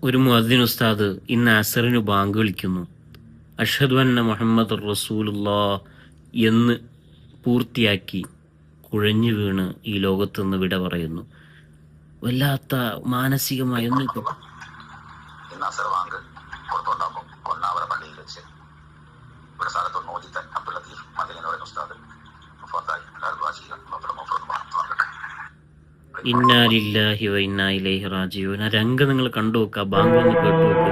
ഒരു മുഅദ്ദിൻ ഉസ്താദ് ഇന്ന് അസറിന് ബാങ്ക് വിളിക്കുന്നു. അഷ്ഹദു അന്ന മുഹമ്മദ് റസൂലുള്ളാഹ് എന്ന് പൂർത്തിയാക്കി കുഴഞ്ഞു വീണ് ഈ ലോകത്തുനിന്ന് വിട പറയുന്നു. വല്ലാത്ത മാനസികമായ ഇന്നാ ലില്ലാഹി വ ഇന്നാ ഇലൈഹി റാജിഊൻ. ആ രംഗം നിങ്ങൾ കണ്ടു നോക്കുക, ബാങ്ക് ഒന്ന് കേട്ടു നോക്ക്.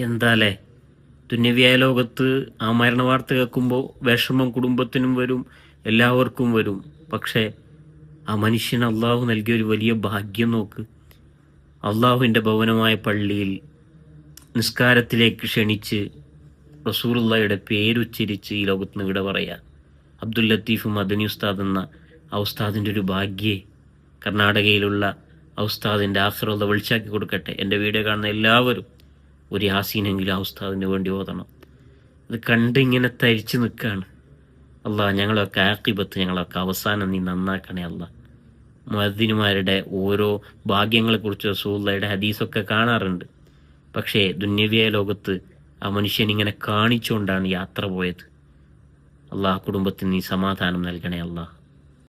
എന്താലേ, ദുന്യവ്യായ ലോകത്ത് ആ മരണ വാർത്ത കേൾക്കുമ്പോൾ വിഷമം കുടുംബത്തിനും വരും, എല്ലാവർക്കും വരും. പക്ഷേ ആ മനുഷ്യന് അള്ളാഹു നൽകിയൊരു വലിയ ഭാഗ്യം നോക്ക്. അള്ളാഹുവിൻ്റെ ഭവനമായ പള്ളിയിൽ നിസ്കാരത്തിലേക്ക് ക്ഷണിച്ച് റസൂലുള്ളാഹിയുടെ പേരുച്ചരിച്ച് ഈ ലോകത്ത് നിന്ന് വിട പറയുക. അബ്ദുൽ ലത്തീഫ് മദനി ഉസ്താദ് എന്ന ആ ഉസ്താദിൻ്റെ ഒരു ഭാഗ്യേ. കർണാടകയിലുള്ള ആ ഉസ്താദിൻ്റെ ആഖിറത വിളിച്ചാക്കി കൊടുക്കട്ടെ. എൻ്റെ വീഡിയോ കാണുന്ന എല്ലാവരും ഒരു യാസീനെങ്കിലും ആ ഉസ്താദിന് വേണ്ടി ഓതണം. അത് കണ്ട് ഇങ്ങനെ തരിച്ചു നിൽക്കുകയാണ്. അള്ളാഹ് ഞങ്ങളൊക്കെ ആഖിബത്ത്, ഞങ്ങളൊക്കെ അവസാനം നീ നന്നാക്കണേ അള്ളാഹ്. മുഅദ്ദിനുമാരുടെ ഓരോ ഭാഗ്യങ്ങളെക്കുറിച്ച് റസൂലുള്ളാഹിയുടെ ഹദീസൊക്കെ കാണാറുണ്ട്. പക്ഷേ ദുന്യവ്യായ ലോകത്ത് ആ മനുഷ്യനിങ്ങനെ കാണിച്ചുകൊണ്ടാണ് യാത്ര പോയത്. അള്ളാഹ് കുടുംബത്തിന് നീ സമാധാനം നൽകണേ അള്ളാഹ്.